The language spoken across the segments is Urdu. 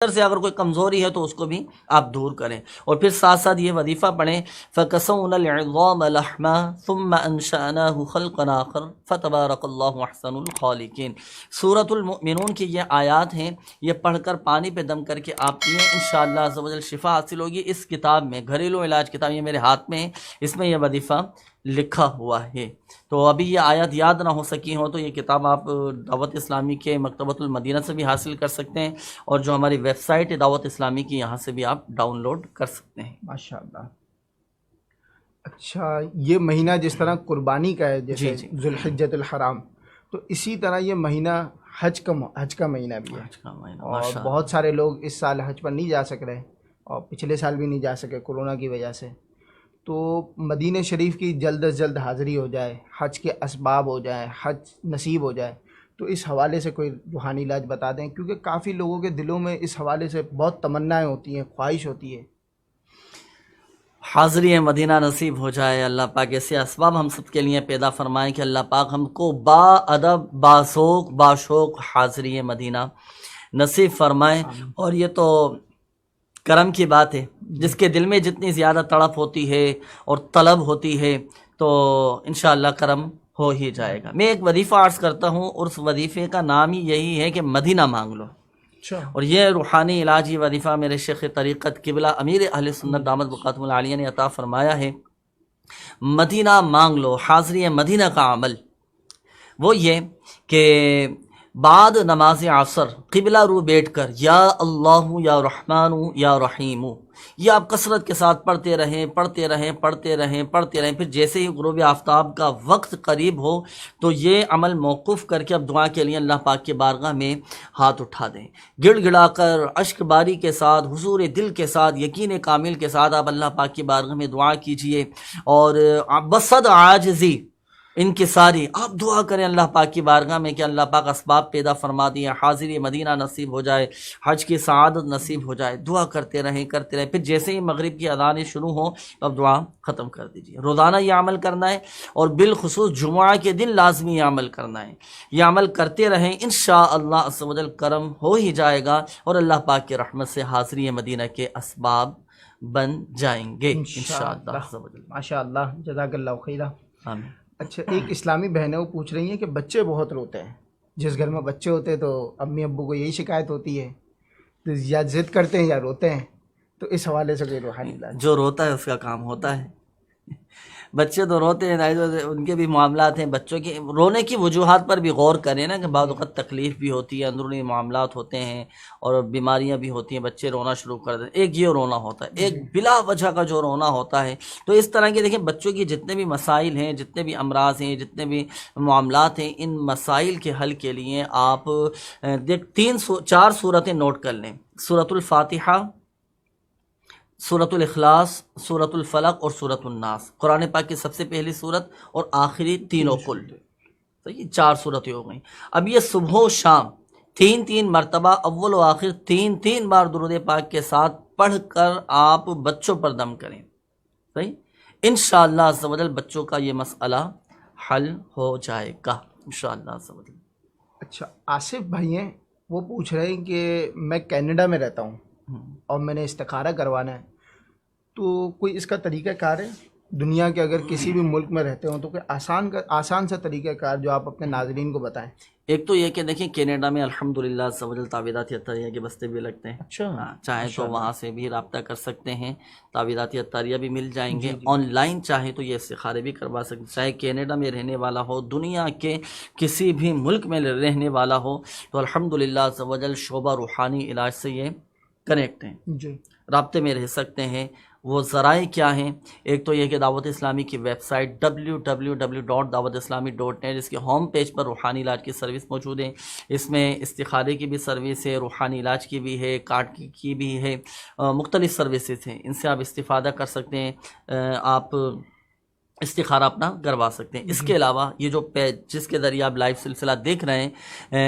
سے اگر کوئی کمزوری ہے تو اس کو بھی آپ دور کریں، اور پھر ساتھ ساتھ یہ وظیفہ پڑھیں فَكَسَوْنَا الْعِظَامَ لَحْمًا ثُمَّ أَنشَأْنَاهُ خَلْقًا آخَرَ فَتَبَارَكَ اللَّهُ أَحْسَنُ الْخَالِقِينَ۔ سورۃ المؤمنون کی یہ آیات ہیں، یہ پڑھ کر پانی پہ دم کر کے آپ پئیں، انشاءاللہ عز و جل شفا حاصل ہوگی۔ اس کتاب میں، گھریلو علاج کتاب، یہ میرے ہاتھ میں ہے، اس میں یہ وظیفہ لکھا ہوا ہے۔ تو ابھی یہ آیات یاد نہ ہو سکی ہوں تو یہ کتاب آپ دعوت اسلامی کے مکتبۃ المدینہ سے بھی حاصل کر سکتے ہیں، اور جو ہماری ویب سائٹ ہے دعوت اسلامی کی، یہاں سے بھی آپ ڈاؤن لوڈ کر سکتے ہیں۔ ماشاءاللہ۔ اچھا، یہ مہینہ جس طرح قربانی کا ہے، جیسے جی ذوالحجۃ الحرام، تو اسی طرح یہ مہینہ حج کا مہینہ بھی ہے، آج کا مہینہ اور ماشاء بہت اللہ۔ سارے لوگ اس سال حج پر نہیں جا سک رہے، اور پچھلے سال بھی نہیں جا سکے کورونا کی وجہ سے۔ تو مدینہ شریف کی جلد از جلد حاضری ہو جائے، حج کے اسباب ہو جائیں، حج نصیب ہو جائے، تو اس حوالے سے کوئی روحانی علاج بتا دیں، کیونکہ کافی لوگوں کے دلوں میں اس حوالے سے بہت تمنائیں ہوتی ہیں، خواہش ہوتی ہے۔ حاضری مدینہ نصیب ہو جائے، اللہ پاک ایسے اسباب ہم سب کے لیے پیدا فرمائیں کہ اللہ پاک ہم کو با ادب، با ذوق، با شوق حاضری مدینہ نصیب فرمائیں۔ آمین۔ اور یہ تو کرم کی بات ہے، جس کے دل میں جتنی زیادہ تڑپ ہوتی ہے اور طلب ہوتی ہے تو انشاءاللہ کرم ہو ہی جائے گا۔ میں ایک وظیفہ عرض کرتا ہوں، اور اس وظیفے کا نام ہی یہی ہے کہ مدینہ مانگ لو۔ اچھا، اور یہ روحانی علاجی وظیفہ میرے شیخ طریقت قبلہ امیر اہل سنت دامت بقاتم العالیہ نے عطا فرمایا ہے۔ مدینہ مانگ لو، حاضری مدینہ کا عمل وہ یہ کہ بعد نماز عصر قبلہ رو بیٹھ کر یا اللہ یا رحمان یا رحیم، یہ آپ کثرت کے ساتھ پڑھتے رہیں پڑھتے رہیں پڑھتے رہیں پڑھتے رہیں۔ پھر جیسے ہی غروب آفتاب کا وقت قریب ہو تو یہ عمل موقوف کر کے اب دعا کے لیے اللہ پاک کی بارگاہ میں ہاتھ اٹھا دیں، گڑ گڑا کر، اشک باری کے ساتھ، حضور دل کے ساتھ، یقین کامل کے ساتھ آپ اللہ پاک کی بارگاہ میں دعا کیجئے، اور بصد عاجزی ان کی ساری آپ دعا کریں اللہ پاک کی بارگاہ میں کہ اللہ پاک اسباب پیدا فرما دیے، حاضری مدینہ نصیب ہو جائے، حج کی سعادت نصیب ہو جائے۔ دعا کرتے رہیں کرتے رہیں، پھر جیسے ہی مغرب کی اذانیں شروع ہوں اب دعا ختم کر دیجیے۔ روزانہ یہ عمل کرنا ہے، اور بالخصوص جمعہ کے دن لازمی یہ عمل کرنا ہے۔ یہ عمل کرتے رہیں، انشاءاللہ عز و جل کرم ہو ہی جائے گا، اور اللہ پاک کی رحمت سے حاضری مدینہ کے اسباب بن جائیں گے انشاءاللہ عز و جل۔ ماشاءاللہ، جزاک اللہ خیرہ۔ آمین۔ اچھا، ایک اسلامی بہن ہے، وہ پوچھ رہی ہیں کہ بچے بہت روتے ہیں، جس گھر میں بچے ہوتے ہیں تو امی ابو کو یہی شکایت ہوتی ہے، تو یا ضد کرتے ہیں یا روتے ہیں، تو اس حوالے سے کوئی روحانی علاج؟ جو روتا ہے اس کا کام ہوتا ہے۔ بچے تو روتے ہیں، ان کے بھی معاملات ہیں، بچوں کے رونے کی وجوہات پر بھی غور کریں نا، کہ بعض اوقات تکلیف بھی ہوتی ہے، اندرونی معاملات ہوتے ہیں اور بیماریاں بھی ہوتی ہیں، بچے رونا شروع کر دیتے ہیں۔ ایک یہ رونا ہوتا ہے، ایک بلا وجہ کا جو رونا ہوتا ہے۔ تو اس طرح کے دیکھیں بچوں کی جتنے بھی مسائل ہیں، جتنے بھی امراض ہیں، جتنے بھی معاملات ہیں، ان مسائل کے حل کے لیے آپ 4 صورتیں نوٹ کر لیں: سورۃ الفاتحہ، سورۃ الاخلاص، سورۃ الفلق اور سورۃ الناس۔ قرآن پاک کی سب سے پہلی صورت اور آخری تینوں کل، تو یہ 4 صورتیں ہو گئیں۔ اب یہ صبح و شام 3 مرتبہ، اول و آخر 3 بار درود پاک کے ساتھ پڑھ کر آپ بچوں پر دم کریں، صحیح؟ انشاءاللہ عز و جل بچوں کا یہ مسئلہ حل ہو جائے گا انشاءاللہ عز و جل۔ اچھا، آصف بھائی ہیں، وہ پوچھ رہے ہیں کہ میں کینیڈا میں رہتا ہوں اور میں نے استخارہ کروانا ہے، تو کوئی اس کا طریقہ کار ہے؟ دنیا کے اگر کسی بھی ملک میں رہتے ہوں تو کوئی آسان سا طریقہ کار جو آپ اپنے ناظرین کو بتائیں؟ ایک تو یہ کہ دیکھیں کینیڈا میں الحمدللہ عز و جل تعویذاتی عطاریہ کے بستے بھی لگتے ہیں۔ اچھا، چاہیں تو وہاں سے بھی رابطہ کر سکتے ہیں، تعویذاتی عطاریہ بھی مل جائیں گے۔ جی۔ آن لائن چاہیں تو یہ استخارے بھی کروا سکتے ہیں، چاہے کینیڈا میں رہنے والا ہو، دنیا کے کسی بھی ملک میں رہنے والا ہو، تو الحمدللہ عز و جل شعبہ روحانی علاج سے یہ کنیکٹ ہیں، جی، رابطے میں رہ سکتے ہیں۔ وہ ذرائع کیا ہیں؟ ایک تو یہ کہ دعوت اسلامی کی ویب سائٹ www.dawatislami.net، اس کے ہوم پیج پر روحانی علاج کی سروس موجود ہے۔ اس میں استخارے کی بھی سروس ہے، روحانی علاج کی بھی ہے، کارڈ کی بھی ہے، مختلف سروسز ہیں، ان سے آپ استفادہ کر سکتے ہیں، آپ استخارہ اپنا کروا سکتے ہیں۔ اس کے علاوہ یہ جو پیج جس کے ذریعے آپ لائیو سلسلہ دیکھ رہے ہیں،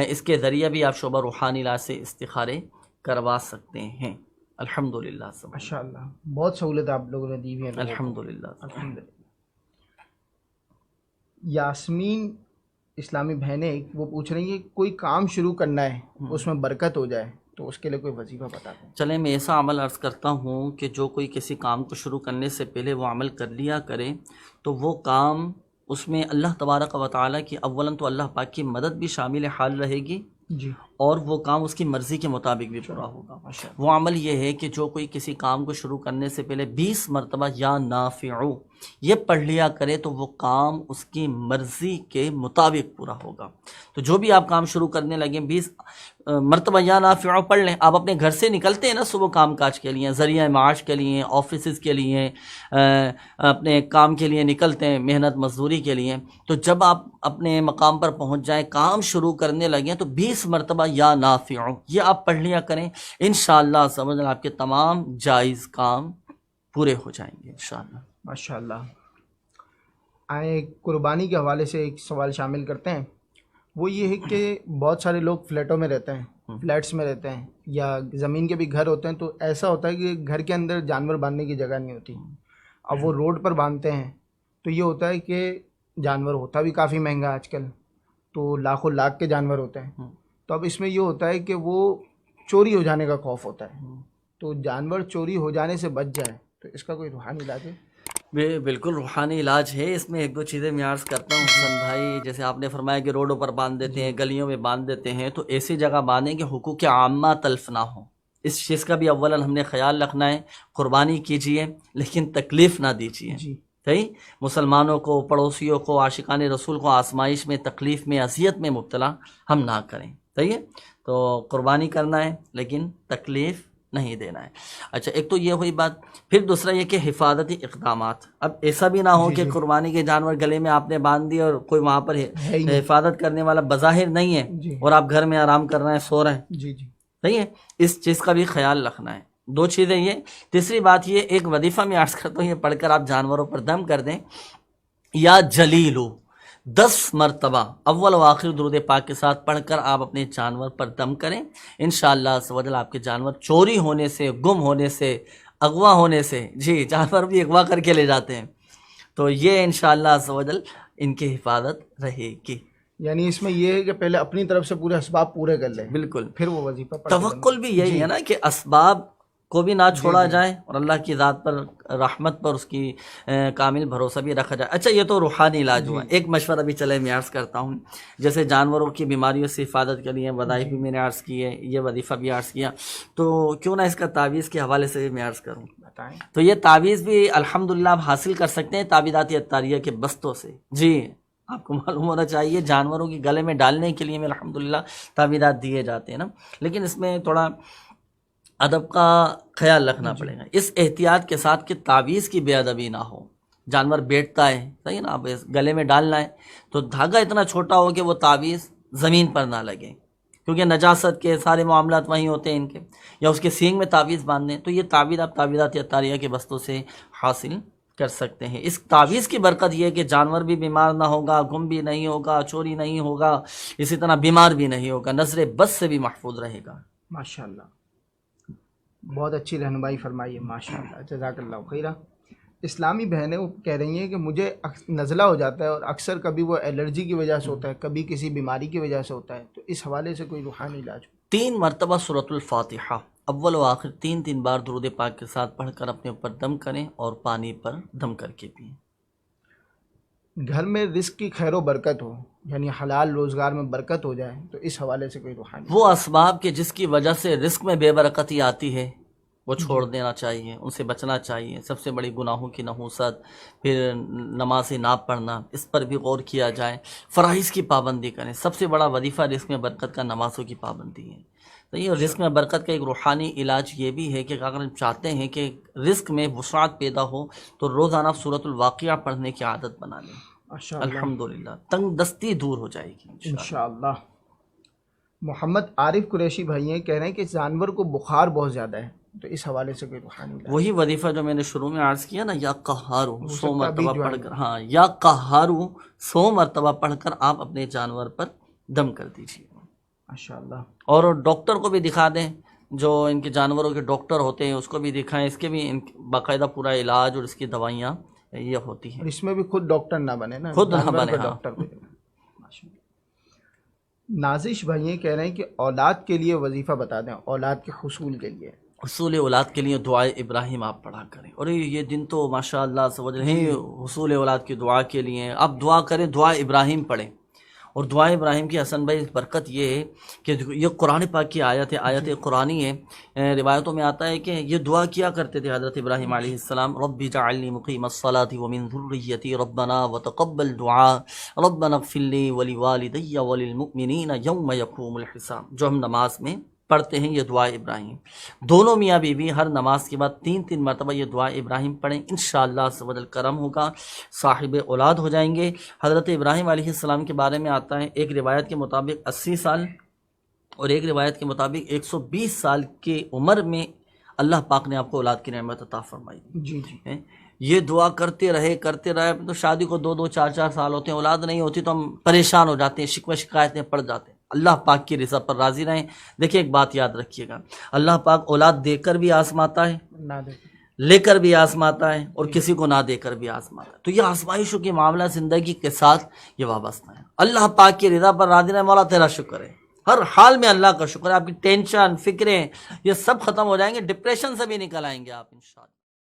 اس کے ذریعے بھی آپ شعبہ روحانی علاج سے استخارے کروا سکتے ہیں الحمدللہ۔ ماشاءاللہ، بہت سہولت آپ لوگوں نے دی ہوئی ہے لوگوں کو۔ الحمدللہ۔ الحمدللہ۔ یاسمین اسلامی بہنیں وہ پوچھ رہی ہیں کہ کوئی کام شروع کرنا ہے، اس میں برکت ہو جائے، تو اس کے لیے کوئی وظیفہ بتا دیں. چلیں میں ایسا عمل عرض کرتا ہوں کہ جو کوئی کسی کام کو شروع کرنے سے پہلے وہ عمل کر لیا کرے تو وہ کام اس میں اللہ تبارک و تعالیٰ کی اولاً تو اللہ پاک کی مدد بھی شامل حال رہے گی جی. اور وہ کام اس کی مرضی کے مطابق بھی پورا ہوگا. وہ عمل یہ ہے کہ جو کوئی کسی کام کو شروع کرنے سے پہلے 20 مرتبہ یا نافعو یہ پڑھ لیا کرے تو وہ کام اس کی مرضی کے مطابق پورا ہوگا. تو جو بھی آپ کام شروع کرنے لگیں 20 مرتبہ یا نافعو پڑھ لیں. آپ اپنے گھر سے نکلتے ہیں نا صبح کام کاج کے لیے، ذریعہ معاش کے لیے، آفیسز کے لیے، اپنے کام کے لیے نکلتے ہیں، محنت مزدوری کے لیے، تو جب آپ اپنے مقام پر پہنچ جائیں کام شروع کرنے لگیں تو 20 مرتبہ یا نافعو یہ آپ پڑھ لیا کریں. انشاءاللہ سمجھ آپ کے تمام جائز کام پورے ہو جائیں گے انشاءاللہ. ماشاء اللہ. آئیں قربانی کے حوالے سے ایک سوال شامل کرتے ہیں. وہ یہ ہے کہ بہت سارے لوگ فلیٹوں میں رہتے ہیں، فلیٹس میں رہتے ہیں، یا زمین کے بھی گھر ہوتے ہیں، تو ایسا ہوتا ہے کہ گھر کے اندر جانور باندھنے کی جگہ نہیں ہوتی. اب وہ روڈ پر باندھتے ہیں تو یہ ہوتا ہے کہ جانور ہوتا بھی کافی مہنگا آج کل، تو لاکھوں لاکھ کے جانور ہوتے ہیں. تو اب اس میں یہ ہوتا ہے کہ وہ چوری ہو جانے کا خوف ہوتا ہے. تو جانور چوری ہو جانے سے بچ جائے تو اس کا کوئی روحانی علاج ہے؟ بالکل روحانی علاج ہے. اس میں ایک دو چیزیں میں عرض کرتا ہوں حسن بھائی. جیسے آپ نے فرمایا کہ روڈوں پر باندھ دیتے ہیں، گلیوں میں باندھ دیتے ہیں، تو ایسی جگہ باندھیں کہ حقوق عامہ تلف نہ ہوں. اس چیز کا بھی اولا ہم نے خیال رکھنا ہے. قربانی کیجئے لیکن تکلیف نہ دیجیے. جی. صحیح. مسلمانوں کو، پڑوسیوں کو، عاشقان رسول کو آزمائش میں، تکلیف میں، اذیت میں مبتلا ہم نہ کریں. صحیح ہے. تو قربانی کرنا ہے لیکن تکلیف نہیں دینا ہے. اچھا ایک تو یہ ہوئی بات. پھر دوسرا یہ کہ حفاظتی اقدامات. اب ایسا بھی نہ ہو کہ قربانی کے جانور گلے میں آپ نے باندھ دیا اور کوئی وہاں پر حفاظت کرنے والا بظاہر نہیں ہے اور آپ گھر میں آرام کر رہے ہیں، سو رہے ہیں. جی جی صحیح ہے. اس چیز کا بھی خیال رکھنا ہے. دو چیزیں یہ. تیسری بات یہ ایک وظیفہ میں عرض کرتا ہوں، یہ پڑھ کر آپ جانوروں پر دم کر دیں. یا جلیلو 10 مرتبہ اول و آخر درود پاک کے ساتھ پڑھ کر آپ اپنے جانور پر دم کریں. انشاءاللہ سوجل آپ کے جانور چوری ہونے سے، گم ہونے سے، اغوا ہونے سے، جی جانور بھی اغوا کر کے لے جاتے ہیں، تو یہ انشاءاللہ سوجل ان کی حفاظت رہے گی. یعنی اس میں یہ ہے کہ پہلے اپنی طرف سے پورے اسباب پورے کر لیں، بالکل. پھر وہ وظیفہ پڑھ. توکل بھی یہی ہے نا کہ اسباب کو بھی نہ چھوڑا جائے اور اللہ کی ذات پر، رحمت پر اس کی کامل بھروسہ بھی رکھا جائے. اچھا یہ تو روحانی علاج ہوا. ایک مشورہ بھی چلے میں عرض کرتا ہوں. جیسے جانوروں کی بیماریوں سے حفاظت کے لیے وظائف بھی میں نے عرض کی ہے، یہ وظیفہ بھی عرض کیا، تو کیوں نہ اس کا تعویذ کے حوالے سے میں عرض کروں. بتائیں. تو یہ تعویذ بھی الحمدللہ آپ حاصل کر سکتے ہیں تعویذات عطاریہ کے بستوں سے. جی آپ کو معلوم ہونا چاہیے جانوروں کے گلے میں ڈالنے کے لیے میں الحمدللہ تعویذات دیے جاتے ہیں نا، لیکن اس میں تھوڑا ادب کا خیال رکھنا پڑے گا، اس احتیاط کے ساتھ کہ تعویذ کی بے ادبی نہ ہو. جانور بیٹھتا ہے، صحیح نا، اب گلے میں ڈالنا ہے تو دھاگا اتنا چھوٹا ہو کہ وہ تعویذ زمین پر نہ لگے، کیونکہ نجاست کے سارے معاملات وہیں ہوتے ہیں ان کے، یا اس کے سینگ میں تعویذ باندھیں. تو یہ تعویذ آپ تعویذات عطاریہ کے بستوں سے حاصل کر سکتے ہیں. اس تعویذ کی برکت یہ ہے کہ جانور بھی بیمار نہ ہوگا، گم بھی نہیں ہوگا، چوری نہیں ہوگا، اسی طرح بیمار بھی نہیں ہوگا، نظر بد سے بھی محفوظ رہے گا. ماشاءاللہ بہت اچھی رہنمائی فرمائی ہے. ماشاءاللہ جزاک اللہ خیرہ. اسلامی بہنیں وہ کہہ رہی ہیں کہ مجھے نزلہ ہو جاتا ہے اور اکثر کبھی وہ الرجی کی وجہ سے ہوتا ہے، کبھی کسی بیماری کی وجہ سے ہوتا ہے، تو اس حوالے سے کوئی روحانی علاج ہو؟ 3 مرتبہ سورۃ الفاتحہ اول و آخر 3 بار درود پاک کے ساتھ پڑھ کر اپنے اوپر دم کریں اور پانی پر دم کر کے پئیں. گھر میں رزق کی خیر و برکت ہو، یعنی حلال روزگار میں برکت ہو جائے، تو اس حوالے سے کوئی روحانی وہ اسباب کے جس کی وجہ سے رزق میں بے برکتی آتی ہے وہ چھوڑ دینا چاہیے، ان سے بچنا چاہیے. سب سے بڑی گناہوں کی نحوست، پھر نماز نہ پڑھنا، اس پر بھی غور کیا جائے. فرائض کی پابندی کریں. سب سے بڑا وظیفہ رزق میں برکت کا نمازوں کی پابندی ہے. اور رزق میں برکت کا ایک روحانی علاج یہ بھی ہے کہ اگر ہم چاہتے ہیں کہ رزق میں وسعت پیدا ہو تو روزانہ سورۃ الواقعہ پڑھنے کی عادت بنا لیں. الحمدللہ تنگ دستی دور ہو جائے گی انشاءاللہ. محمد عارف قریشی بھائی ہیں، کہہ رہے ہیں کہ جانور کو بخار بہت زیادہ ہے، تو اس حوالے سے کوئی روحانی علاج؟ وہی وظیفہ جو میں نے شروع میں عرض کیا نا، یا قہارو 100 مرتبہ پڑھ کر، ہاں یا قہارو 100 مرتبہ پڑھ کر آپ اپنے جانور پر دم کر دیجیے. ماشاءاللہ. اور ڈاکٹر کو بھی دکھا دیں، جو ان کے جانوروں کے ڈاکٹر ہوتے ہیں اس کو بھی دکھائیں. اس کے بھی باقاعدہ پورا علاج اور اس کی دوائیاں یہ ہوتی ہیں. اور اس میں بھی خود ڈاکٹر نہ بنے نا، خود نہ بنے. ڈاکٹر کو. نازش بھائی یہ کہہ رہے ہیں کہ اولاد کے لیے وظیفہ بتا دیں، اولاد کے حصول کے لیے۔ حصول اولاد کے لیے دعائے ابراہیم آپ پڑھا کریں، اور یہ دن تو ماشاء اللہ سمجھ رہے ہیں حصول اولاد کی دعا کے لیے آپ دعا کریں، دعا ابراہیم پڑھیں۔ اور دعا ابراہیم کی حسن بھائی برکت یہ ہے کہ یہ قرآن پاک کی آیت ہے، آیت قرآنی ہے۔ روایتوں میں آتا ہے کہ یہ دعا کیا کرتے تھے حضرت ابراہیم علیہ السلام، رب اجعلنی مقیم الصلاۃ ومن ذریتی ربنا وتقبل دعاء ربنا اغفر لی ولوالدی وللمؤمنین یوم یقوم الحساب، جو ہم نماز میں پڑھتے ہیں یہ دعا ابراہیم۔ دونوں میاں بیوی ہر نماز کے بعد 3 مرتبہ یہ دعا ابراہیم پڑھیں، انشاءاللہ سبحان الکرم ہوگا، صاحب اولاد ہو جائیں گے۔ حضرت ابراہیم علیہ السلام کے بارے میں آتا ہے، ایک روایت کے مطابق 80 سال اور ایک روایت کے مطابق 120 سال کی عمر میں اللہ پاک نے آپ کو اولاد کی نعمت عطا فرمائی۔ جی جی، یہ دعا کرتے رہے تو شادی کو 2 4 سال ہوتے ہیں، اولاد نہیں ہوتی تو ہم پریشان ہو جاتے ہیں، شکوہ شکایتیں پڑ جاتے ہیں۔ اللہ پاک کی رضا پر راضی رہیں۔ دیکھیں ایک بات یاد رکھیے گا، اللہ پاک اولاد دے کر بھی آزماتا ہے، نہ دے لے کر بھی آزماتا ہے، اور کسی کو نہ دے کر بھی آزماتا ہے۔ تو یہ آزمائشوں کے معاملہ زندگی کے ساتھ یہ وابستہ ہے۔ اللہ پاک کی رضا پر راضی رہیں، مولا تیرا شکر ہے، ہر حال میں اللہ کا شکر ہے، آپ کی ٹینشن فکریں یہ سب ختم ہو جائیں گے، ڈپریشن سے بھی نکل آئیں گے آپ انشاءاللہ۔